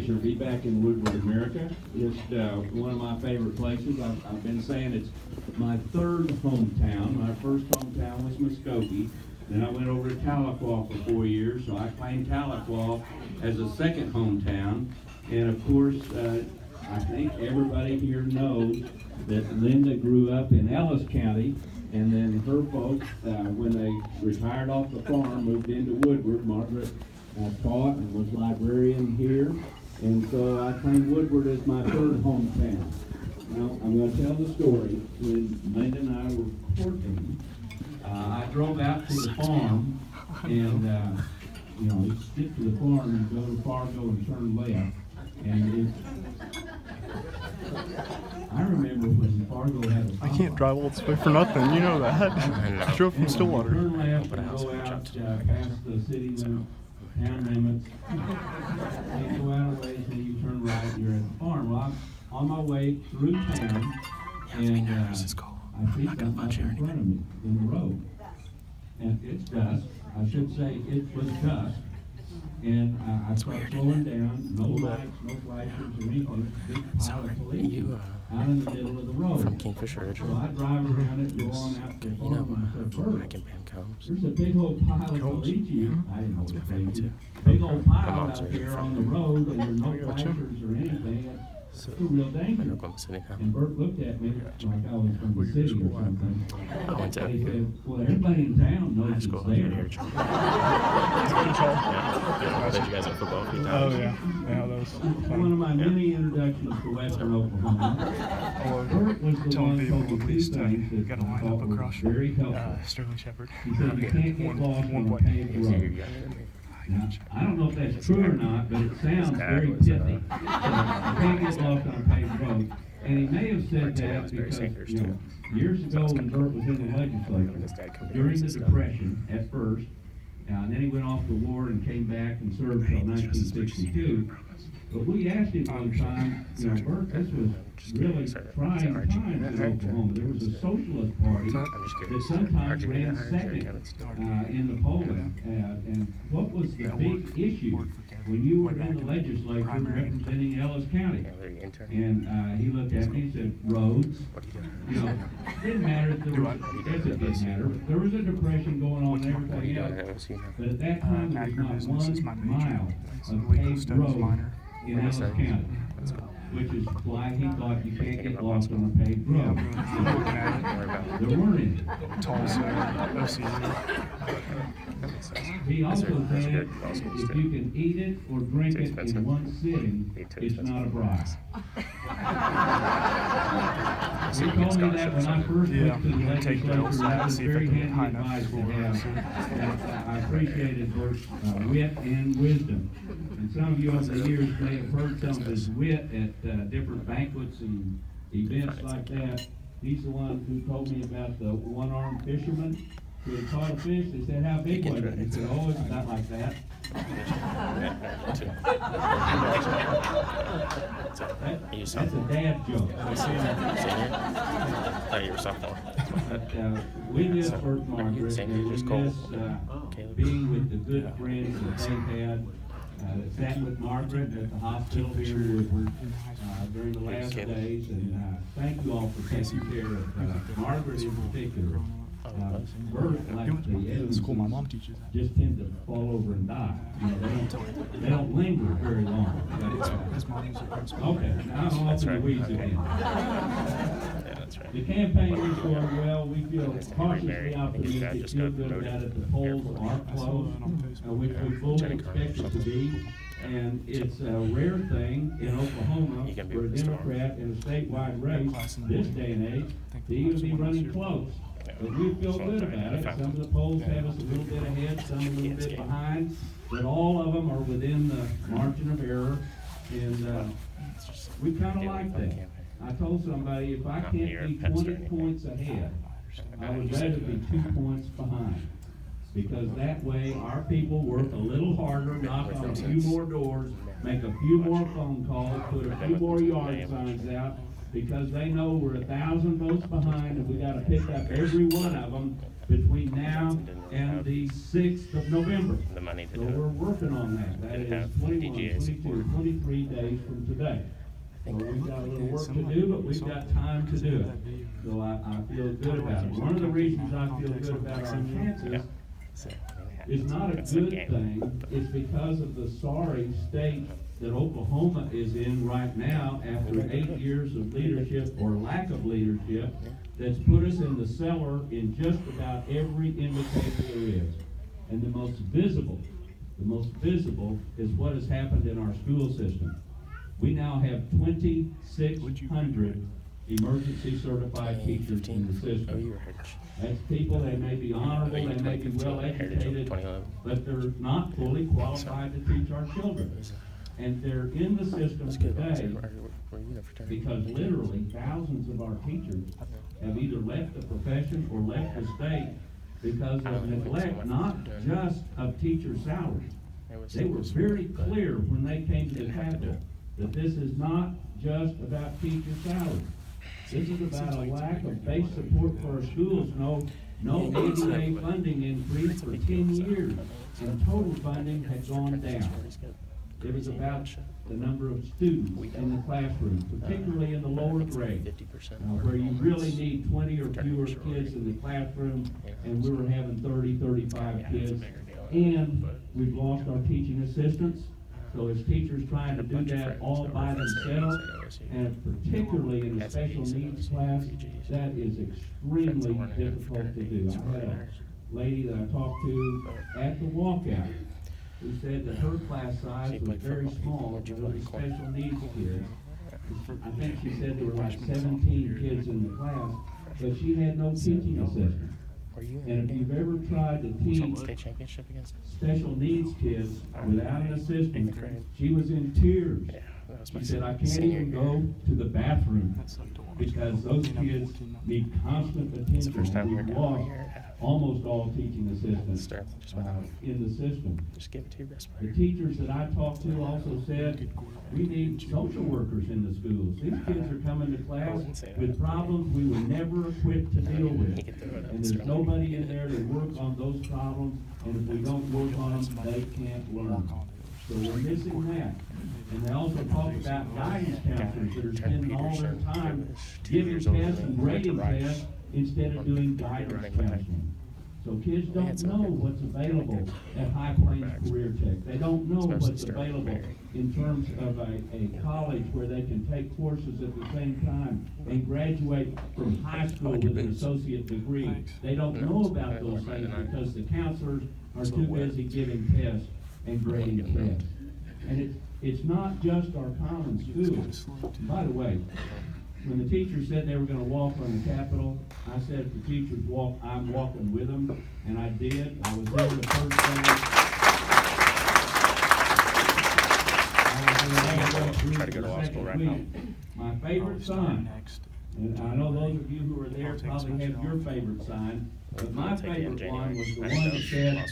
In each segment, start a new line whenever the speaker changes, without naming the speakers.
pleasure to be back in Woodward, America. Just one of my favorite places. I've been saying it's my third hometown. My first hometown was Muskogee. Then I went over to Tahlequah for 4 years, so I claim Tahlequah as a second hometown. And of course, I think everybody here knows that Linda grew up in Ellis County, and then her folks, when they retired off the farm, moved into Woodward. Margaret taught and was librarian here, and so I claim Woodward as my third hometown. Now, I'm going to tell the story. When Linda and I were 14, I drove out to the farm, and you get to the farm and go to Fargo and turn left, and I remember when Fargo had a
I can't drive all this way for nothing, you know that. I drove from Stillwater.
Turn left and go out past the city limit, town limits. You go out a ways and you turn right and you're at the farm. Well, I'm on my way through town, and I see something up in front of me in the road. And it's dusk. I should say it was dusk. And I start slowing down, no lights, no flashers or anything. Big pile of police out in the middle of the road.
From Kingfisher Ridge.
So I drive around it, go on out to the farm, and I said, Bert, there's a big old pile of police here. I didn't know what they did. Big old pile out there on the road, and there's no flashers or anything. It's a real danger. And Bert looked at me like I was from the city or something. And he said, well, everybody in town knows it's there.
I bet you guys have football a few times.
Oh, yeah. Yeah, that was fun.
One of my many introductions to Western Oklahoma. Bert was the one who told me two things that
got to line
I
up
thought were
across
very helpful.
Sterling Shepherd.
He said you can't get lost on a paved road. Now, I don't know if that's true or not, but it sounds very pithy. You can't get lost on a paved road. And he may have said that because, years ago when Bert was in the legislature, during the Depression at first, and then he went off to war and came back and served until 1962. But we asked him one time, Bert, this was really trying times in Oklahoma. There was a socialist party that sometimes ran second in the polling. And what was the big issue when you were in the legislature representing Ellis County? And he looked at me and said, roads. It didn't matter if there was, I guess it didn't matter, but there was a depression going on and everything else. But at that time, there was not 1 mile of paved road in Ellis County, which is why he thought you can't get lost on a paved road. There weren't any. He also said if you can eat it or drink it in one sitting, it's not a bribe. He told me that when I first went to the legislature. That was very handy advice to have. And I appreciated Bert's wit and wisdom. And some of you over the years may have heard some of his wit at different banquets and events like that. He's the one who told me about the one-armed fisherman who had caught a fish. They said, how big was it? He said, oh, it's not like that. That's a dad joke.
Oh, you were sophomore.
But we miss Bert Margaret, and we miss being with the good friends that they had. That sat with Margaret at the hospital here in Woodward during the last days, and thank you all for taking care of Margaret in particular. Bert, like the Edmondsons, just tend to fall over and die. They don't linger very long. Okay, now I'm off in the weeds again. The campaign is going well. We feel cautiously optimistic, feel good about it. The polls are close, which we fully expect it to be. And it's a rare thing in Oklahoma for a Democrat in a statewide race this day and age to even be running close. But we feel good about it. Some of the polls have us a little bit ahead, some a little bit behind, but all of them are within the margin of error. And we kind of like that. I told somebody if I can't be 20 points ahead, I would rather be 2 points behind. Because that way our people work a little harder, knock on a few more doors, make a few more phone calls, put a few more yard signs out, because they know we're 1,000 votes behind, and we gotta pick up every one of them between now and the 6th of November.
The money to
So
do it.
we're working on that. That
Didn't
is
have
21,
DGA
22,
support.
23 days from today. So we've got a little work to do, but we've got time to do it. So I feel good about it. One of the reasons I feel good about our chances
So,
is not a
it's
good
game.
thing. It's because of the sorry state that Oklahoma is in right now after 8 years of leadership or lack of leadership that's put us in the cellar in just about every indicator there is. And the most visible is what has happened in our school system. We now have 2,600 emergency certified teachers in the
Oh, you
system.
were Heritage.
That's people, they may be honorable, they may be well educated, but they're not fully qualified to teach our children. And they're in the system
That's good.
today
Were you there for 10?
because literally thousands of our teachers have either left the profession or left the state because of neglect, not just of teacher salaries. They were very clear when they came to the Capitol that this is not just about teacher salaries. This is about a lack of base support for our schools. No ADA funding increase for 10 years, and total funding had gone down. It was about the number of students in the classroom, particularly in the lower grade, where you really need 20 or fewer kids in the classroom, and we were having 30, 35 kids. And we've lost our teaching assistants, so as teachers trying to do that all by themselves, and particularly in a special needs class, that is extremely difficult to do. I had a lady that I talked to at the walkout who said that her class size was very small, but it was special needs kids. I think she said there were like 17 kids in the class, but she had no teaching assistant. And if you've ever tried to teach
State championship against
special needs kids without an assistant, she was in tears. She said, I can't even go to the bathroom because those kids need constant attention. We've lost almost all teaching assistants in the system.
Just give it to your best
The
player.
teachers that I talked to also said, we need social workers in the schools. These kids are coming to class with problems we were never equipped to deal with. And there's nobody in there to work on those problems, and if we don't work on them, they can't learn. So we're missing that. And they also talk about guidance counselors that are spending all their time giving tests and grading tests instead of doing guidance counseling. So kids don't know what's available at High Plains Career Tech. They don't know what's available in terms of a college where they can take courses at the same time and graduate from high school with an associate degree. They don't know about those things because the counselors are too busy giving tests and grading tests. And it's not just our common schools. By the way, when the teachers said they were gonna walk on the Capitol, I said if the teachers walk, I'm walking with them, and I did. I was there the first day.
Try to go to law school right now.
My favorite sign, and I know those of you who are there probably have your favorite sign, but my favorite one was the one that said,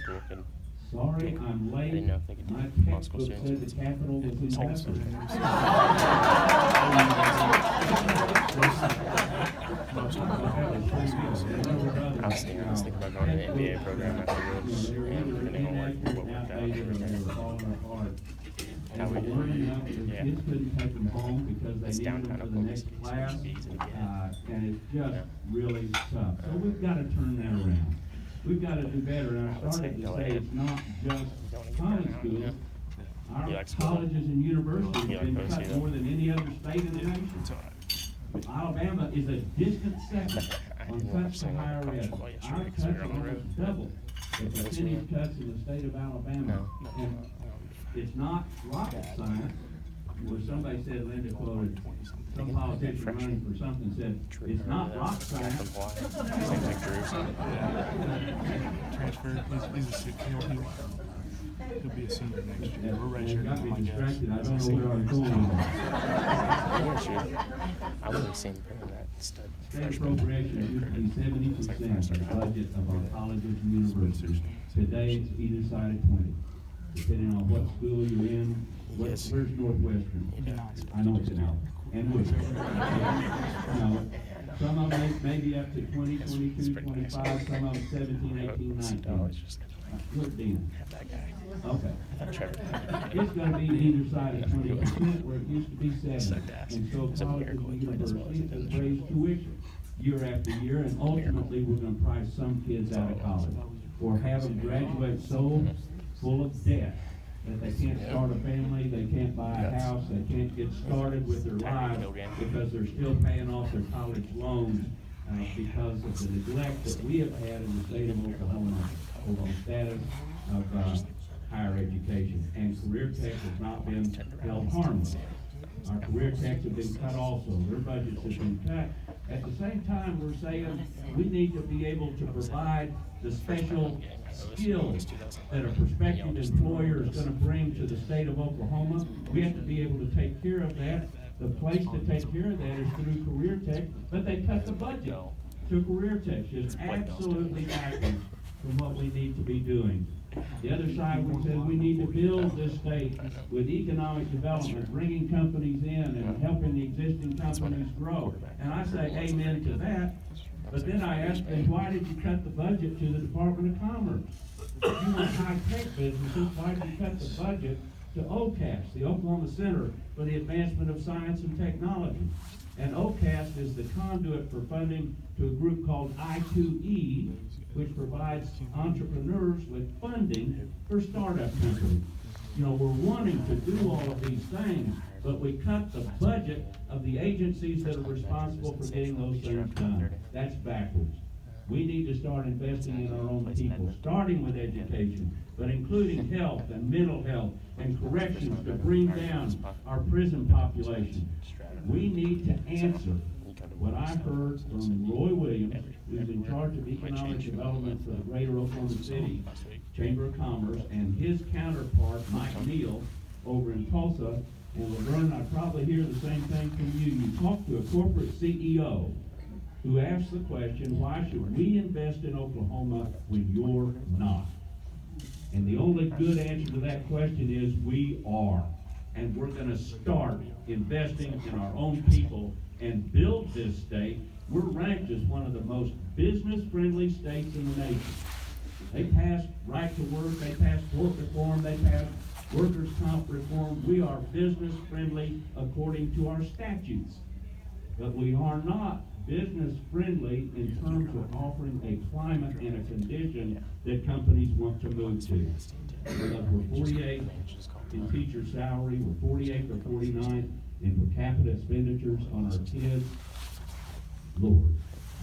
sorry, I'm
I
late.
didn't know if they could
My
do law school
textbook said
students.
the Capitol was in Bethlehem.
I was thinking about going to the NBA program afterwards, and depending on what worked out, how we did. Yeah.
Kids couldn't take them home because
It's
they needed them
downtown
for the
Oklahoma
next
City, so it
class,
should be easy to get.
and it's just really tough. So we've got to turn that around. We've got to do better, and I started to say it's not just college schools. Our
You like school?
colleges and universities
You
have
like
been cut
OC,
more than any other state in the nation. Alabama is a distant second on cuts to higher ed. Our cuts are almost double the percentage cuts in the state of Alabama. And it's not rocket science, where somebody said, Linda quoted, some politician running for something said, it's not rocket science.
Transfer. He's a six. He'll be a senior next year. We're
It got me
my guess.
distracted, I don't know where I'm going.
I would have seen him in that stud.
State appropriation used to be 70% of the budget of our colleges and universities. Today, it's either side of 20, depending on what school you're in. Where's Northwestern? I know it's an hour. and Woodward. Some of them maybe up to 20, 22, 25, some of them 17, 18, 19. Good deal. Okay. It's going to be either side of 20%, where it used to be 7. And so colleges and universities have raised tuition year after year, and ultimately we're going to price some kids out of college or have them graduate so full of debt that they can't start a family, they can't buy a house, they can't get started with their lives because they're still paying off their college loans because of the neglect that we have had in the state of Oklahoma over the status of higher education. And career tech has not been held harmless. Our career techs have been cut also. Their budgets have been cut. At the same time, we're saying we need to be able to provide the special skills that a prospective employer is going to bring to the state of Oklahoma. We have to be able to take care of that. The place to take care of that is through career tech, but they cut the budget to career tech. It's absolutely backwards from what we need to be doing. The other side, we said we need to build this state with economic development, bringing companies in and helping the existing companies grow. And I say amen to that. But then I ask them, why did you cut the budget to the Department of Commerce? If you want high-tech businesses, why did you cut the budget to OCAS, the Oklahoma Center for the Advancement of Science and Technology? And OCAS is the conduit for funding to a group called I2E, which provides entrepreneurs with funding for startup companies. You know, we're wanting to do all of these things, but we cut the budget of the agencies that are responsible for getting those things done. That's backwards. We need to start investing in our own people, starting with education, but including health and mental health and corrections to bring down our prison population. We need to answer what I heard from Roy Williams, who's in charge of economic development for the Greater Oklahoma City Chamber of Commerce, and his counterpart, Mike Neal, over in Tulsa. And Laverne, I probably hear the same thing from you. You talk to a corporate CEO who asks the question, why should we invest in Oklahoma when you're not? And the only good answer to that question is we are. And we're going to start investing in our own people and build this state. We're ranked as one of the most business-friendly states in the nation. They passed right to work, they passed tort reform, they passed workers' comp reform. We are business-friendly according to our statutes. But we are not business-friendly in terms of offering a climate and a condition that companies want to move to. We're 48 in teacher salary, we're 48 or 49 in per capita expenditures on our kids. Lord,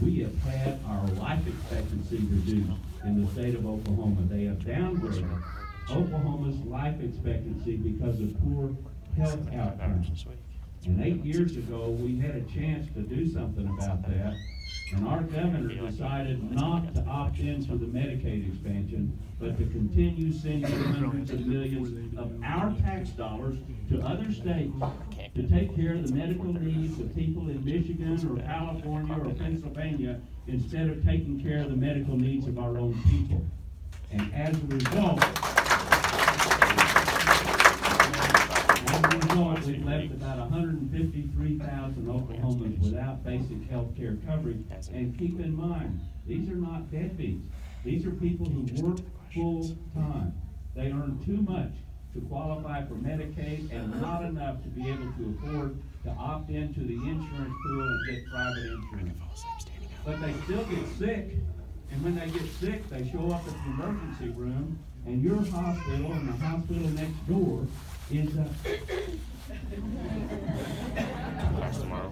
we have had our life expectancy reduced in the state of Oklahoma. They have downgraded Oklahoma's life expectancy because of poor health outcomes. And 8 years ago, we had a chance to do something about that, and our governor decided not to opt into the Medicaid expansion, but to continue sending hundreds of millions of our tax dollars to other states to take care of the medical needs of people in Michigan or California or Pennsylvania instead of taking care of the medical needs of our own people. And as a result, we've left about 153,000 Oklahomans without basic health care coverage. And keep in mind, these are not deadbeats. These are people who work full time. They earn too much to qualify for Medicaid and not enough to be able to afford to opt into the insurance pool and get private insurance. But they still get sick, and when they get sick, they show up at the emergency room, and your hospital and the hospital next door is
Tomorrow.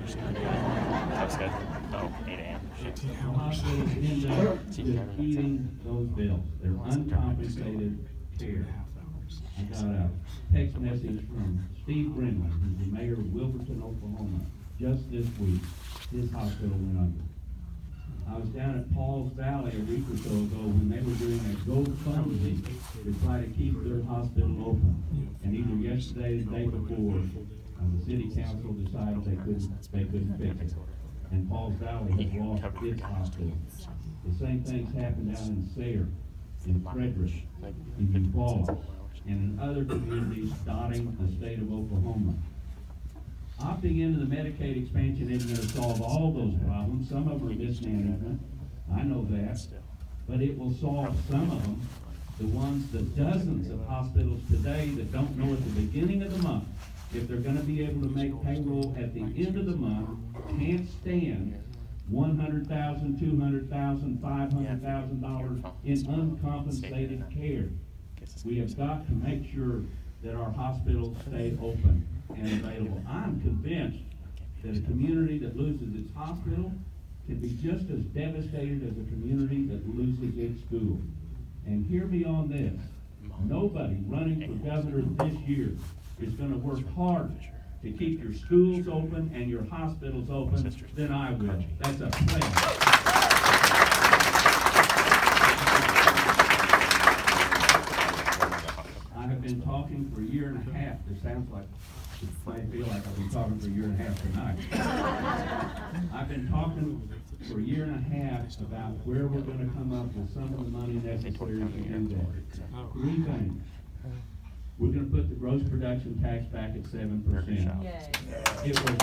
That's good. Oh, 8 a.m.
the hospitals end up just eating those bills. They're uncompensated care. I got a text message from Steve Brennan, who's the mayor of Wilburton, Oklahoma, just this week. His hospital went under. I was down at Paul's Valley a week or so ago when they were doing a GoFundMe to try to keep their hospital open. And either yesterday or the day before, the city council decided they couldn't fix it. And Paul's Valley has lost its hospital. The same things happened down in Sayre, in Frederick, in Eufaula, and in other communities dotting the state of Oklahoma. Opting into the Medicaid expansion isn't going to solve all those problems. Some of them are mismanagement. I know that. But it will solve some of them. The dozens of hospitals today that don't know at the beginning of the month if they're going to be able to make payroll at the end of the month, can't stand $100,000, $200,000, $500,000 in uncompensated care. We have got to make sure that our hospitals stay open and available. I'm convinced that a community that loses its hospital can be just as devastated as a community that loses its school. And hear me on this. Nobody running for governor this year is going to work harder to keep your schools open and your hospitals open than I will. That's a pledge. I have been talking for a year and a half. It sounds like, it might feel like I've been talking for a year and a half tonight. I've been talking for a year and a half about where we're going to come up with some of the money necessary to do that. Three things. We're going to put the gross production tax back at 7%. It was,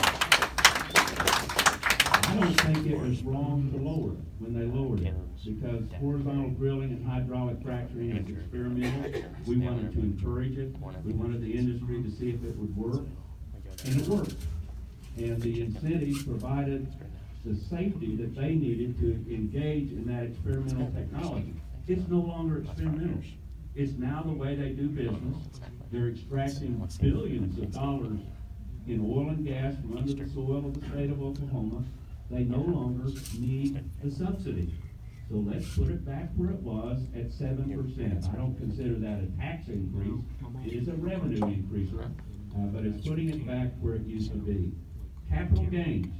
I don't think it was wrong to lower it when they lowered it, because horizontal drilling and hydraulic fracturing is experimental. We wanted to encourage it. We wanted the industry to see if it would work, and it worked. And the incentives provided the safety that they needed to engage in that experimental technology. It's no longer experimental. It's now the way they do business. They're extracting billions of dollars in oil and gas from under the soil of the state of Oklahoma. They no longer need the subsidy. So let's put it back where it was at 7%. I don't consider that a tax increase. It is a revenue increaser, but it's putting it back where it used to be. Capital gains.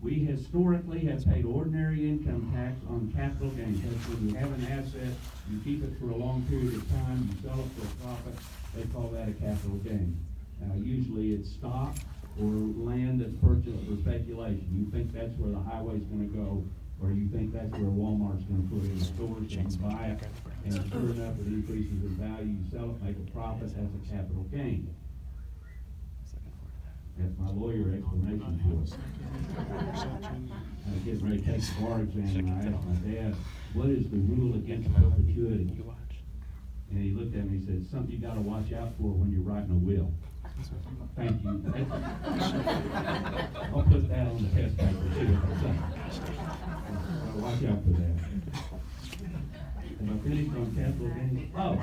We historically have paid ordinary income tax on capital gains. That's when you have an asset, you keep it for a long period of time, you sell it for a profit, they call that a capital gain. Usually it's stock or land that's purchased for speculation. You think that's where the highway's going to go, or you think that's where Walmart's going to put it in stores, and you buy it, and sure enough it increases in value, you sell it, make a profit, that's a capital gain. That's my lawyer explanation for it. I was getting ready to take the bar exam, and I asked my dad, what is the rule against perpetuity? And he looked at me and said, something you got to watch out for when you're writing a will. Thank you. I'll put that on the test paper, see what I say. Watch out for that. Have I finished on capital gains? Oh.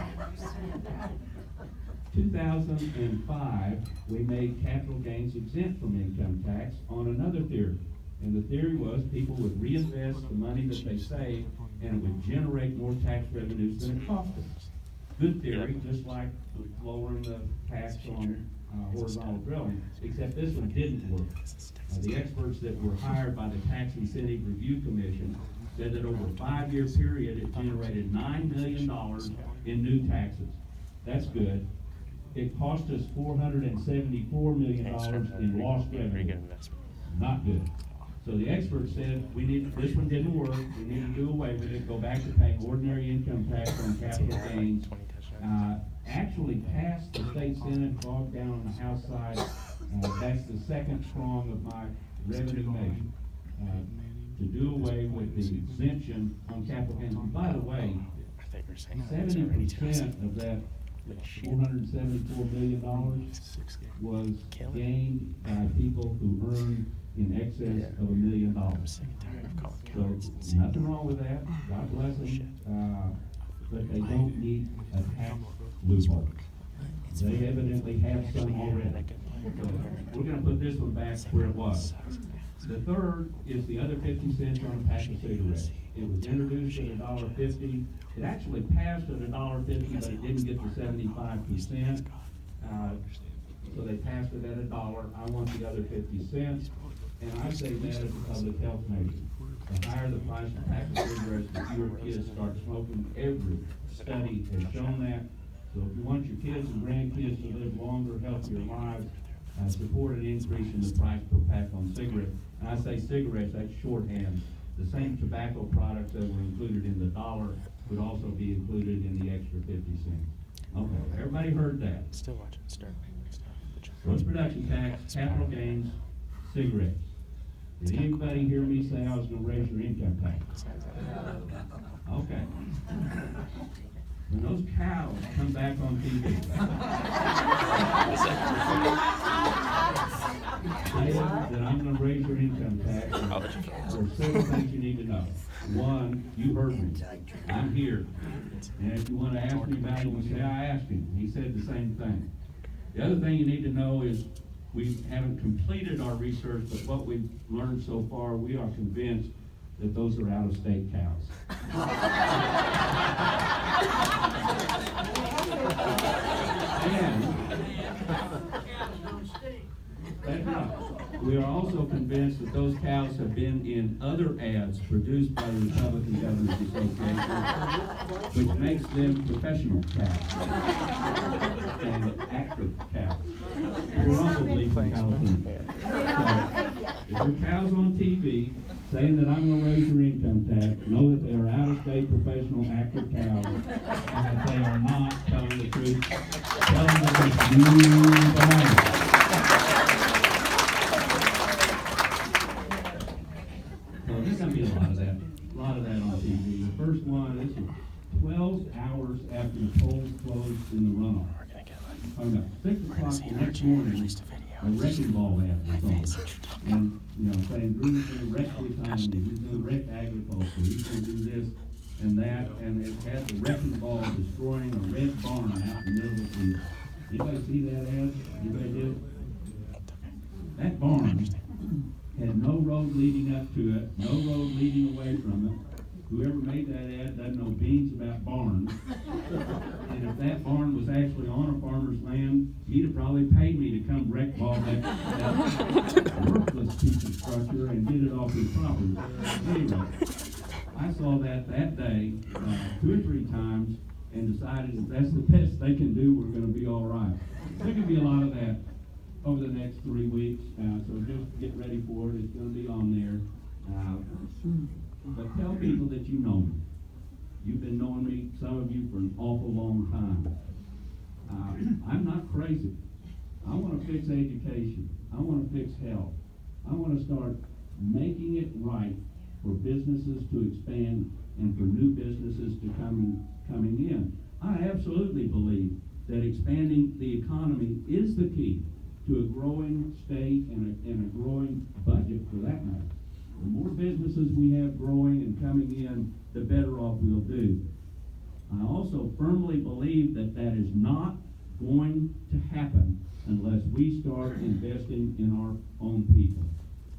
2005, we made capital gains exempt from income tax on another theory. And the theory was people would reinvest the money that they saved and it would generate more tax revenues than it cost them. Good theory, just like lowering the tax on horizontal drilling, except this one didn't work. The experts that were hired by the Tax Incentive Review Commission said that over a 5-year period it generated $9 million in new taxes. That's good. It cost us $474 million in lost revenue. Not good. So the experts said this one didn't work. We need to do away with it. Go back to paying ordinary income tax on capital gains. Actually passed the state senate, bogged down on the House side. That's the second prong of my revenue measure. To do away with the exemption on capital gains. And by the way, 70% of that $474 million was gained by people who earn in excess of $1 million. So nothing wrong with that. God bless them. But they don't need a tax loophole. They evidently have some already. So we're going to put this one back where it was. The third is the other 50 cents on a pack of cigarettes. It was introduced at $1.50. It actually passed at $1.50, but it didn't get to 75%. So they passed it at $1. I want the other 50 cents. And I say that as a public health measure. The higher the price of a pack of cigarettes, the fewer kids start smoking. Every study has shown that. So if you want your kids and grandkids to live longer, healthier lives, support an increase in the price per pack on cigarettes. And I say cigarettes, that's shorthand. The same tobacco products that were included in the $1 would also be included in the extra 50 cents. Okay, everybody heard that.
Still watching. Start.
gross production tax, capital gains, cigarettes. Did anybody hear me say I was gonna raise your income tax? Okay. When those cows come back on TV, say that I'm gonna raise your income tax, there's several things you need to know. One, you heard me. I'm here. And if you want to ask me about it, you say, I asked him. He said the same thing. The other thing you need to know is we haven't completed our research, but what we've learned so far, we are convinced that those are out-of-state cows. And that's right. We are also convinced that those cows have been in other ads produced by the Republican Governors Association, which makes them professional cows and active cows. Probably from California. So, if your cow's on TV saying that I'm going to raise your income tax, know that they are out-of-state professional active cows, and that they are not telling the truth. Tell them that there's you behind it. So there's going to be a lot of that on TV. The first one, this is 12 hours after the polls closed in the runoff. Oh no, 6 o'clock the next morning, a wrecking ball ad was on. And, saying Drew's going to wreck the economy, he's going to wreck agriculture, he's going to do this and that, and it had the wrecking ball destroying a red barn out in the middle of the field. Anybody see that ad? Anybody did? That barn had no road leading up to it, no road leading away from it. Whoever made that ad doesn't know beans about barns. And if that barn was actually on a farmer's land, he'd have probably paid me to come wreck ball that worthless piece of structure and get it off his property. Anyway, I saw that day 2 or 3 times and decided if that's the best they can do, we're going to be all right. There could be a lot of that over the next 3 weeks, so just get ready for it. It's going to be on there. But tell people that you know me. You've been knowing me, some of you, for an awful long time. I'm not crazy. I want to fix education. I want to fix health. I want to start making it right for businesses to expand and for new businesses to coming in. I absolutely believe that expanding the economy is the key to a growing state and a growing budget, for that matter. The more businesses we have growing and coming in, the better off we'll do. I also firmly believe that that is not going to happen unless we start investing in our own people.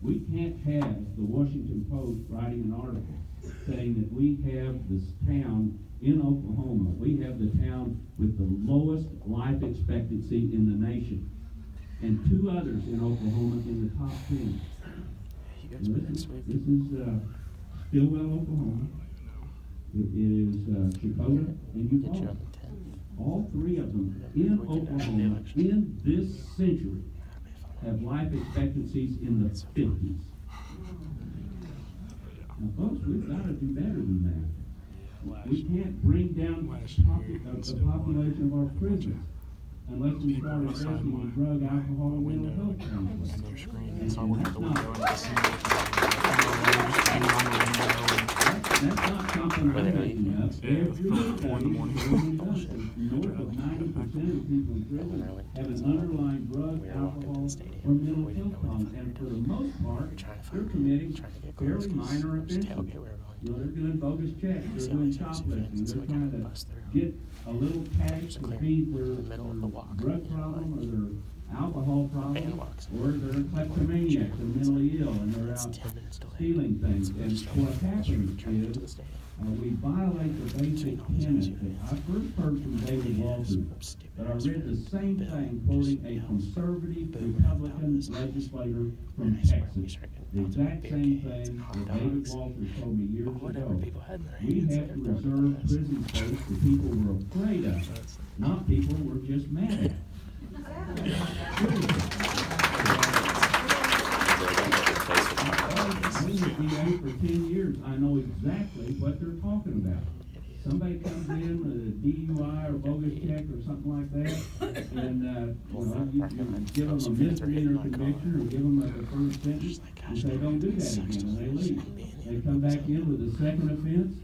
We can't have the Washington Post writing an article saying that we have this town in Oklahoma, we have the town with the lowest life expectancy in the nation, and 2 others in Oklahoma in the top 10. This is Stillwell, Oklahoma. It is Chicago and Utah. All 3 of them in Oklahoma in this century have life expectancies in the 50s. Now, folks, we've got to do better than that. We can't bring down the population of our prisons unless we start investing in drug, alcohol, and mental health counseling. That's not something I'm making up. Every study north of 90% of people in prison have an underlying drug, alcohol, or mental health problem. And for the most part, they're committing fairly minor offenses. They're doing bogus checks, they're doing shoplifting, they're trying to get a little cash to feed their drug problem or their alcohol problem, or they're kleptomaniacs and mentally ill and they're out stealing things. And what happens is we violate the basic tenet that I first heard from David Walters, but I read the same thing quoting a conservative Republican legislator from Texas. The exact same thing that David Walters told me years ago. We have to reserve prison space for people we're afraid of, not people we're just mad at. I was a DA for 10 years. I know exactly what they're talking about. somebody comes in with a DUI or bogus check or something like that, and, you give them a misdemeanor conviction or give them a deferred sentence, and say, don't do that again, and they leave. They come back in with a second offense,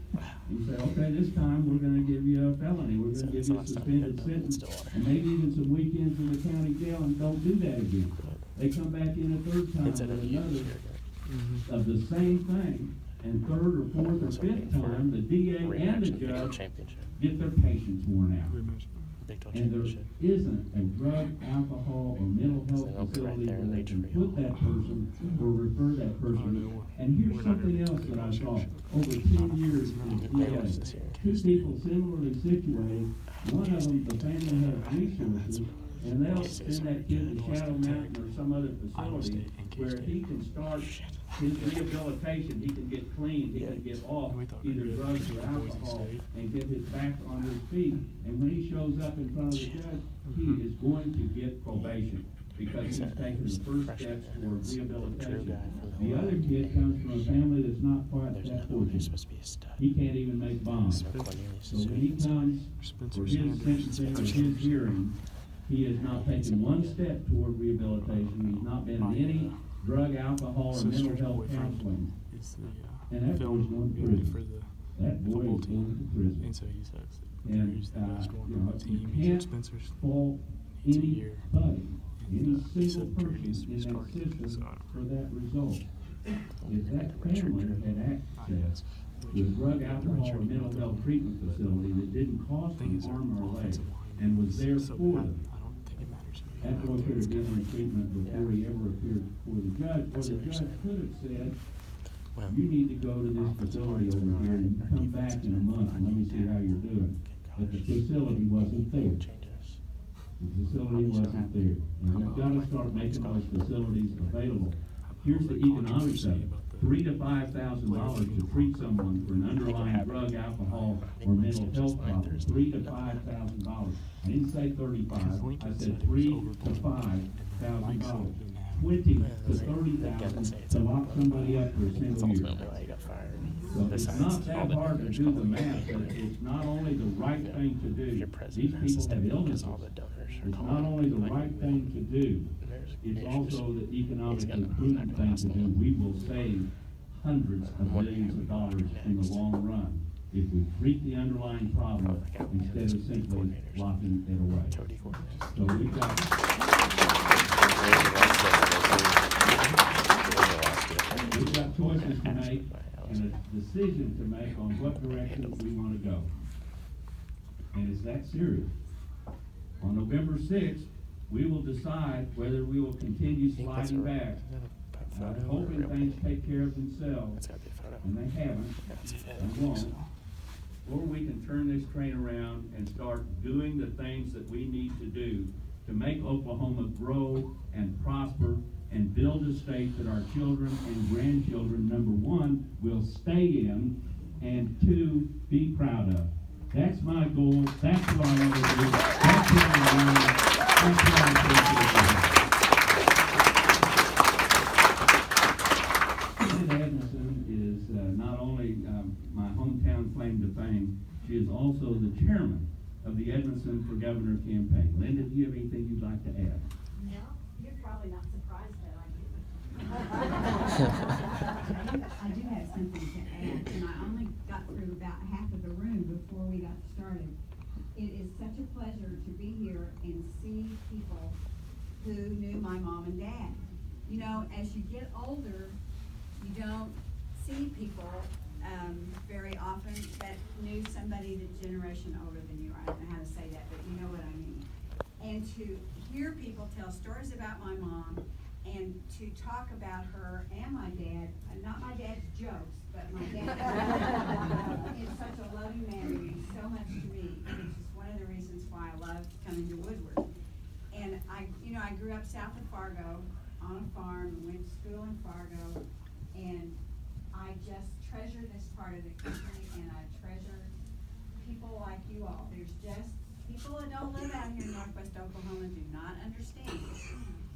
and say, okay, this time we're gonna give you a felony, we're gonna give you a suspended sentence, and maybe even some weekends in the county jail, and don't do that again. They come back in a third time with another of the same thing, and third or fourth or fifth time, the DA and the judge get their patience worn out. And there isn't a drug, alcohol, or mental health facility where they can put that person or refer that person. And here's something else that I saw. Over 10 years in DA, two people similarly situated, one of them, the family has resources, and they'll send that kid to Shadow Mountain or some other facility where he can start his rehabilitation, he can get clean, he can get off either drugs or alcohol and get his back on his feet. And when he shows up in front of the judge, he is going to get probation because he's taken the first steps toward rehabilitation. The other kid comes from a family that's not quite that fortunate. He can't even make bonds. So when he comes for his sentencing or his hearing, he has not taken one step toward rehabilitation. He's not been in any drug, alcohol, or mental health counseling. And that boy's going to prison. That boy is going to prison.
And so he says,
And,
he's the best one on the
you
team. He's
can't
Spencer's.
fault
It's a
anybody,
year.
any single
said
person
needs to be
in that
started,
system
so-
for that result. If that family had access to a drug, alcohol, or mental health treatment facility that didn't cost them arm or leg and was there
So
for
bad,
them,
I don't think it matters.
that boy could have given him treatment before he ever appeared before the judge, or the judge could have said, you need to go to this facility over here and come back in a month and let me see how you're doing. But the facility wasn't there. The facility wasn't there. And we've got to start making those facilities available. Here's the economics of it. $3,000 to $5,000 to treat someone for an underlying drug, alcohol, or mental health problem. $3,000 to $5,000. I didn't say 35. I said $3,000 to $5,000. 20 to 30,000 to lock somebody up for a single year. So it's not that hard to do the math, but it's not only the right thing to do. These people have illnesses. It's not only the right thing to do, it's also the economically prudent thing to do. We will save hundreds of millions of dollars in the long run if we treat the underlying problem instead of simply locking it away. So we've got choices to make and a decision to make on what direction we want to go. And it's that serious. On November 6th, we will decide whether we will continue sliding back, hoping things take care of themselves, and they haven't, and won't, or we can turn this train around and start doing the things that we need to do to make Oklahoma grow and prosper and build a state that our children and grandchildren, number one, will stay in, and two, be proud of. That's my goal. That's what I want to do. That's what I want. That's what I think. Linda Edmondson is not only my hometown claim to fame, she is also the chairman of the Edmondson for Governor campaign. Linda, do you have anything you'd like to add?
No, you're probably not surprised that I do. I do have something to add, and I only got through about half of the room before we got started. It is such a pleasure to be here and see people who knew my mom and dad. You know, as you get older, you don't see people very often that knew somebody the generation older than you. I don't know how to say that, but you know what I mean. And to hear people tell stories about my mom and to talk about her and my dad, not my dad's jokes, but my dad is such a loving man who means so much to me. It's just one of the reasons why I love coming to Woodward. And I grew up south of Fargo on a farm and went to school in Fargo, and I just treasure this part of the country, and I treasure people like you all. There's just people that don't live out here in Northwest Oklahoma do not understand,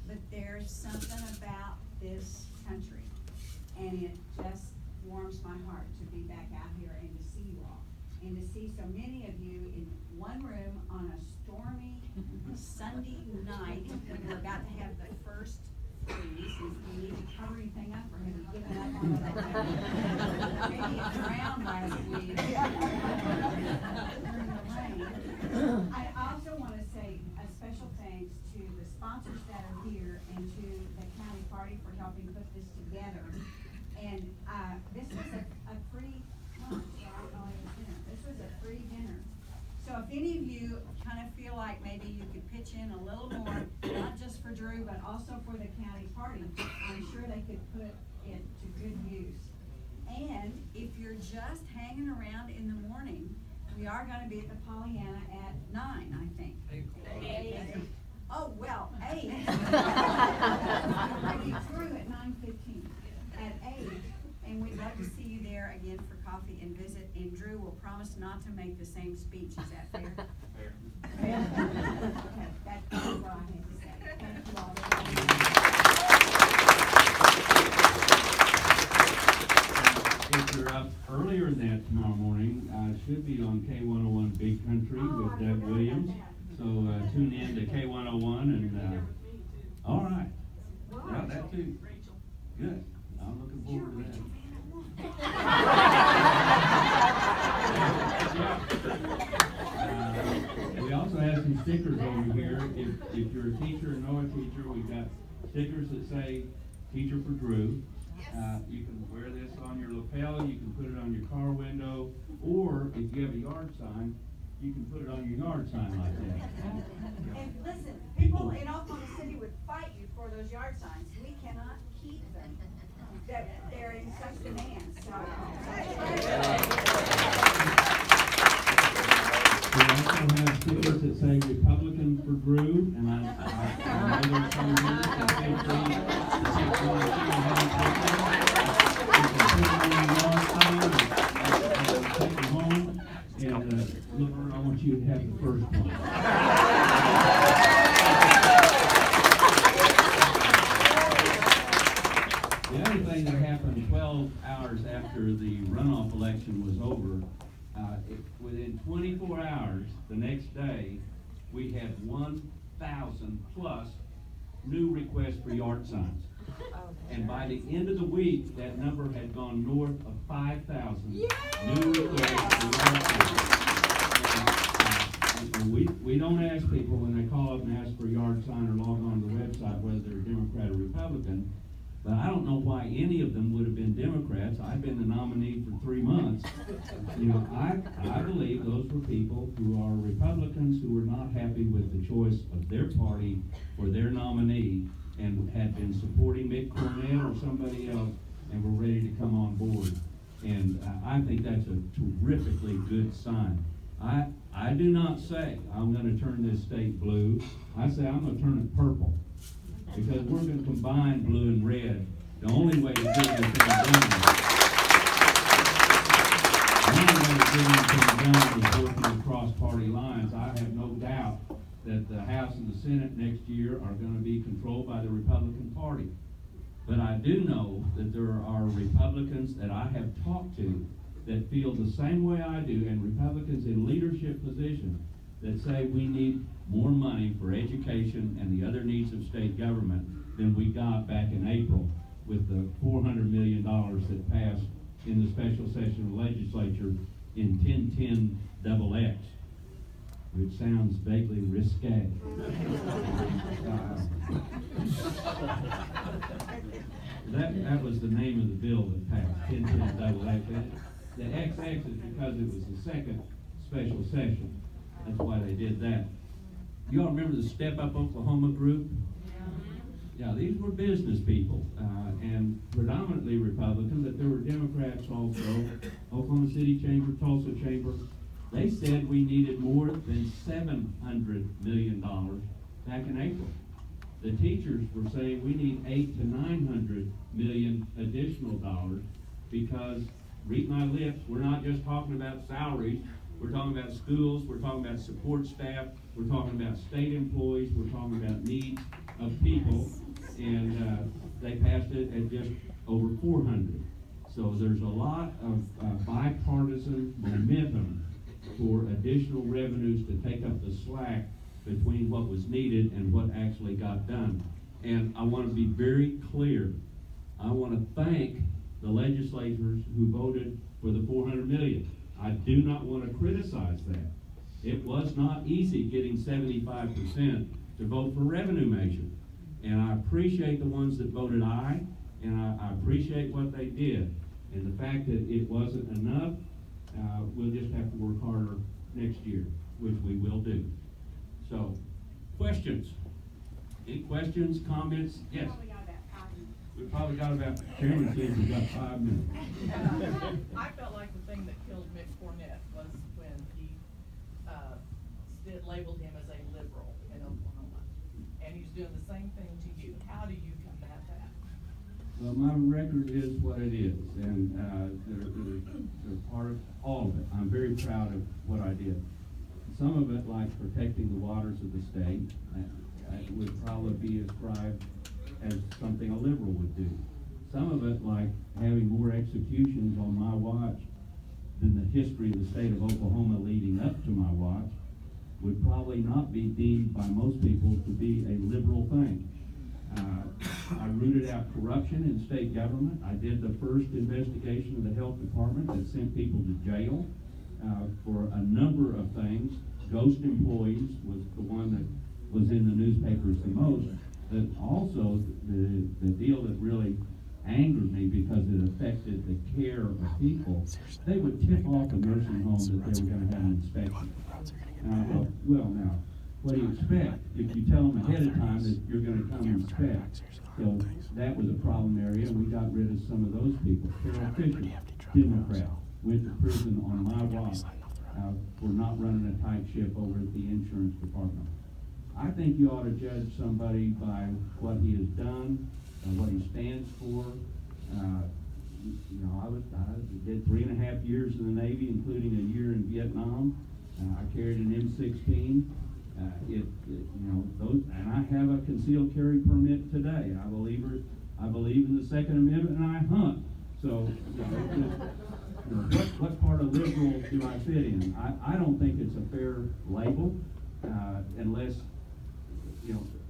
but there's something about this country, and it just warms my heart to be back out here and to see you all. And and to see so many of you in one room on a stormy Sunday night when we're about to have the first freeze. Do you need to cover anything up, or have you given up on it already? Maybe it drowned last week during the rain. I also want to say a special thanks to the sponsors that are here and to the county party for helping put this together. And this was a free lunch, so I don't know if it was dinner. This was a free dinner. So if any of you kind of feel like maybe you could pitch in a little more, not just for Drew, but also for the county party, I'm sure they could put it to good use. And if you're just hanging around in the morning, we are going to be at the Pollyanna at 9, I think. 8. Oh, well, 8. We'll be through at 9:15. At 8. And we'd love to see you there again for coffee and visit. And Drew will promise not to make the same speech. Is that fair? Fair. Okay, that's all I had to say. Thank you all.
If you're up earlier than that tomorrow morning, should be on K101 Big Country with Doug Williams. So tune in to K101 and all right. Well, that too. Good. I'm looking forward to that. We also have some stickers over here. If you're a teacher or know a teacher, we've got stickers that say "Teacher for Drew." You can wear this on your lapel. You can put it on your car window, or if you have a yard sign, you can put it on your yard sign like that.
And listen, people in Oklahoma City would fight you for those yard signs. We cannot keep them. They're in such demand. So.
We also have stickers that say Republican for Drew, and I know there's some here that feel free to take one or two and have them take them home. And look, I want you to have the first one. The other thing that happened 12 hours after the runoff election was over, within 24 hours, the next day, we had 1,000 plus new requests for yard signs. And by the end of the week, that number had gone north of 5,000 new requests for yard signs. And, we don't ask people when they call up and ask for a yard sign or log on to the website whether they're Democrat or Republican. But I don't know why any of them would have been Democrats. I've been the nominee for 3 months. You know, I believe those were people who are Republicans who were not happy with the choice of their party or their nominee and had been supporting Mick Cornell or somebody else and were ready to come on board. And I think that's a terrifically good sign. I do not say I'm going to turn this state blue. I say I'm going to turn it purple. Because we're going to combine blue and red. The only way to get anything done is working across party lines. I have no doubt that the House and the Senate next year are going to be controlled by the Republican Party. But I do know that there are Republicans that I have talked to that feel the same way I do, and Republicans in leadership positions that say we need more money for education and the other needs of state government than we got back in April with the $400 million that passed in the special session of the legislature in 1010 XX, which sounds vaguely risque. That was the name of the bill that passed, 1010 XX. The XX is because it was the second special session. That's why they did that. You all remember the Step Up Oklahoma group? Yeah, these were business people, and predominantly Republican, but there were Democrats also, Oklahoma City Chamber, Tulsa Chamber. They said we needed more than $700 million back in April. The teachers were saying we need $800 to $900 million additional dollars because, read my lips, we're not just talking about salaries. We're talking about schools, we're talking about support staff, we're talking about state employees, we're talking about needs of people, and they passed it at just over 400. So there's a lot of bipartisan momentum for additional revenues to take up the slack between what was needed and what actually got done. And I want to be very clear. I want to thank the legislators who voted for the $400 million. I do not want to criticize that. It was not easy getting 75% to vote for revenue measure. And I appreciate the ones that voted aye, and I appreciate what they did. And the fact that it wasn't enough, we'll just have to work harder next year, which we will do. So, questions? Any questions, comments? Yes? We probably got about, Chairman says we've got 5 minutes.
I felt like the thing that killed Mick Cornett was when he labeled him as a liberal in Oklahoma. And he's doing the same thing to you. How do you combat that?
Well, my record is what it is, and they're part of all of it. I'm very proud of what I did. Some of it, like protecting the waters of the state, would probably be ascribed as something a liberal would do. Some of it, like having more executions on my watch than the history of the state of Oklahoma leading up to my watch, would probably not be deemed by most people to be a liberal thing. I rooted out corruption in state government. I did the first investigation of the health department that sent people to jail for a number of things. Ghost employees was the one that was in the newspapers the most. But also the deal that really angered me because it affected the care of people, they would tip off the nursing homes that they were going to have an inspection. And I thought, well, now, what do you expect if you tell them ahead of time that you're going to come inspect? So that was a problem area, and we got rid of some of those people. Carol Fisher, Democrat, went to prison on my watch for not running a tight ship over at the insurance department. I think you ought to judge somebody by what he has done, what he stands for. I did 3.5 years in the Navy, including a year in Vietnam. I carried an M16. And I have a concealed carry permit today. I believe in the Second Amendment, and I hunt. So, what part of liberal do I fit in? I don't think it's a fair label, unless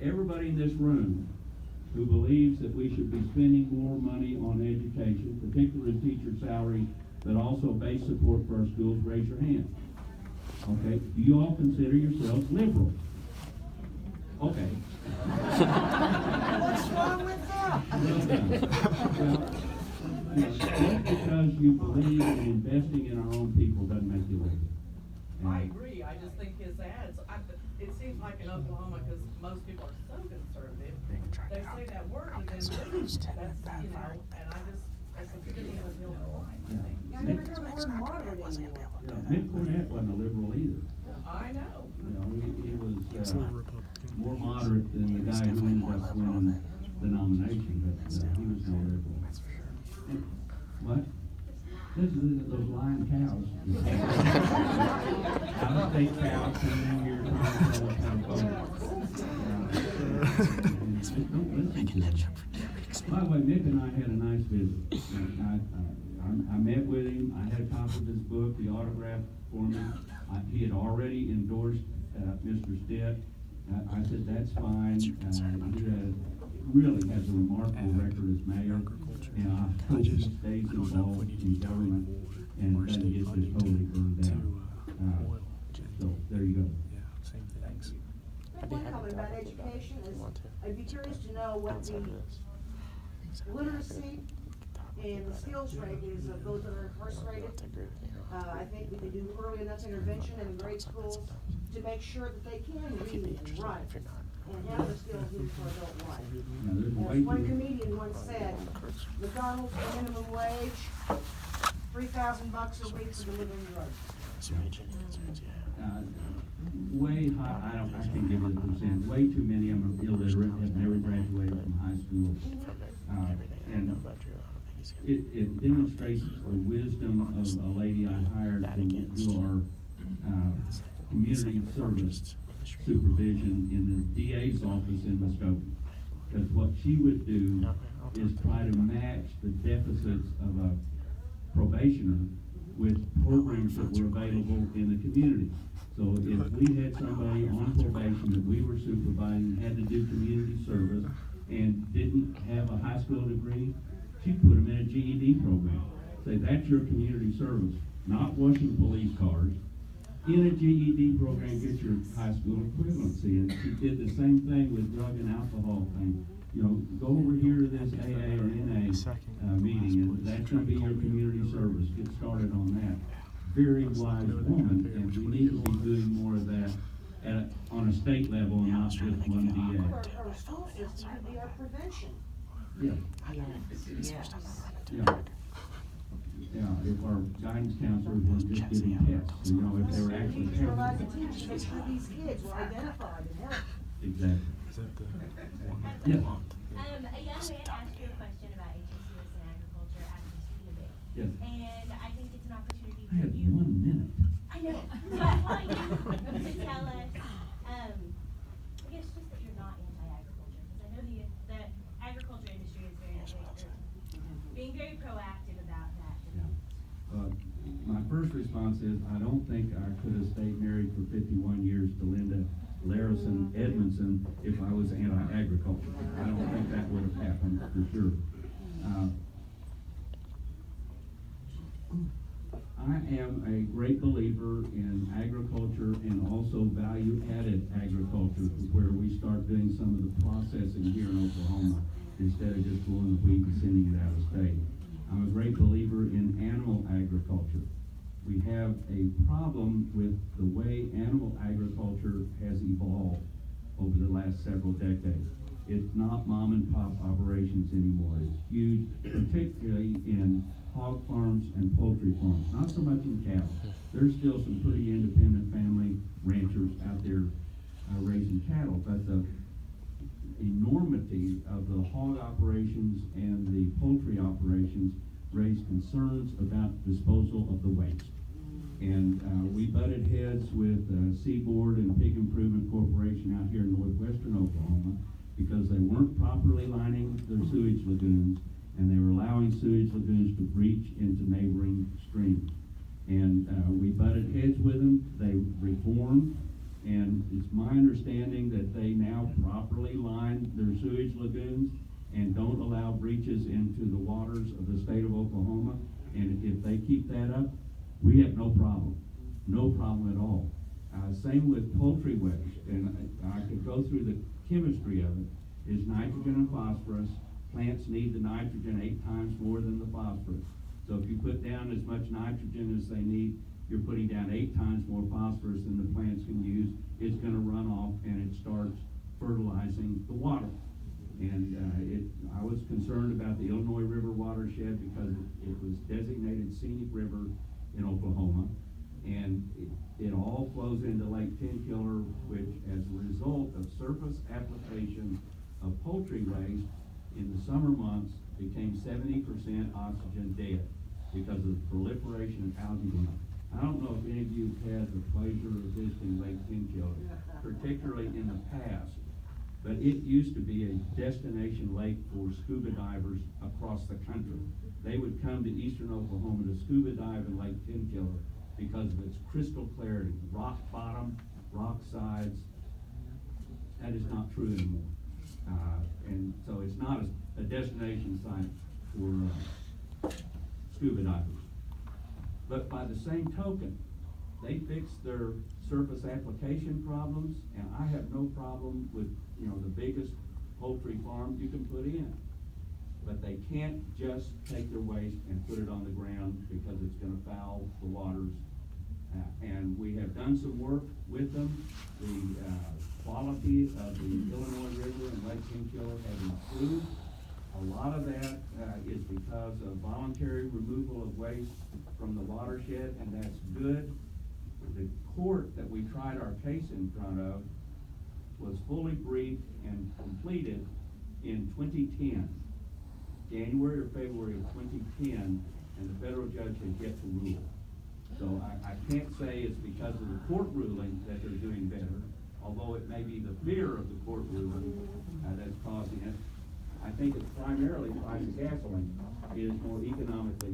everybody in this room who believes that we should be spending more money on education, particularly teacher salaries, but also base support for our schools, raise your hand. Okay, do you all consider yourselves liberal? Okay.
What's wrong with that?
Just because you believe in investing in our own people doesn't make you liberal.
I agree. I just think his ads, it seems like in Oklahoma, because most people are so conservative, they say that word and then that's, and that's a good deal of hill line, I think.
I never heard the word moderate anymore.
Mick Cornett wasn't a liberal either.
I know.
He was more moderate than the guy who ended up winning the nomination, but he was no liberal. What? Those lion cows. Out-of-state cows coming in here trying to sell us how to vote. Don't listen to them. By the way, Mick and I had a nice visit. I met with him. I had a copy of his book, the autograph for me. He had already endorsed Mr. Stitt. I said, that's fine. He really has a remarkable record as mayor. And I hope he stays involved in government and doesn't get just totally burned out. So there you go.
Thanks.
One comment about education is, I'd be curious to know what the literacy and the skills rate is of those that are incarcerated. I think we could do early enough intervention in grade schools to make sure that they can read and write and have the skills needed for adult life. As one comedian once said, McDonald's minimum wage, $3,000 a week for delivering drugs.
Way high, I can't give you the percent. Way too many of them are illiterate, have never graduated from high school. And it demonstrates the wisdom of a lady I hired to do our community service supervision in the DA's office in Muskogee. Because what she would do is try to match the deficits of a probationer with programs that were available in the community. So if we had somebody on probation that we were supervising, had to do community service, and didn't have a high school degree, she'd put them in a GED program. Say, that's your community service, not washing police cars. In a GED program, get your high school equivalency. And she did the same thing with drug and alcohol thing. You know, go over here to this AA or NA meeting, and that's gonna be your community service. Get started on that. Very wise woman, and we need to be doing more of that on a state level and not just one DA.
Our school system would be our prevention.
Yeah. Yeah. Yeah, if our guidance counselors were just getting tests, you know, if they were actually
Teachers provide the
testing.
teachers, make sure these kids were identified and helped.
Exactly.
Is that the one?
Yeah.
A young man asked you a question about HSUS and agriculture after the student debate.
Yes.
And I think it's an opportunity
I
for
had
you.
1 minute.
I know. So I want you to tell us, I guess just that you're not anti-agriculture, because I know the agriculture industry is being very proactive about that.
My first response is, I don't think I could have stayed married for 51 years to Linda Larison Edmondson if I was anti-agriculture. I don't think that would have happened for sure. I am a great believer in agriculture and also value-added agriculture, where we start doing some of the processing here in Oklahoma instead of just blowing the wheat and sending it out of state. I'm a great believer in animal agriculture. We have a problem with the way animal agriculture has evolved over the last several decades. It's not mom and pop operations anymore. It's huge, particularly in hog farms and poultry farms, not so much in cattle. There's still some pretty independent family ranchers out there raising cattle, but the enormity of the hog operations and the poultry operations raise concerns about disposal of the waste. And we butted heads with Seaboard and Pig Improvement Corporation out here in northwestern Oklahoma because they weren't properly lining their sewage lagoons, and they were allowing sewage lagoons to breach into neighboring streams. And we butted heads with them. They reformed, and it's my understanding that they now properly line their sewage lagoons and don't allow breaches into the waters of the state of Oklahoma. And if they keep that up, we have no problem at all. Same with poultry waste, and I could go through the chemistry of it. Is nitrogen and phosphorus. Plants need the nitrogen 8 times more than the phosphorus. So if you put down as much nitrogen as they need, you're putting down 8 times more phosphorus than the plants can use. It's going to run off and it starts fertilizing the water. And I was concerned about the Illinois River watershed because it was designated scenic river in Oklahoma, and it all flows into Lake Tenkiller, which, as a result of surface application of poultry waste in the summer months, became 70% oxygen dead because of the proliferation of algae bloom. I don't know if any of you have had the pleasure of visiting Lake Tenkiller, particularly in the past, but it used to be a destination lake for scuba divers across the country. They would come to eastern Oklahoma to scuba dive in Lake Tenkiller because of its crystal clarity, rock bottom, rock sides. That is not true anymore. And so it's not a destination site for scuba divers. But by the same token, they fixed their surface application problems, and I have no problem with, the biggest poultry farm you can put in. But they can't just take their waste and put it on the ground because it's going to foul the waters. And we have done some work with them. The quality of the Illinois River and Lake Tenkiller have improved. A lot of that is because of voluntary removal of waste from the watershed, and that's good. The court that we tried our case in front of was fully briefed and completed in 2010, January or February of 2010, and the federal judge has yet to rule. So I can't say it's because of the court ruling that they're doing better, although it may be the fear of the court ruling that's causing it. I think it's primarily price of gasoline. It is more economically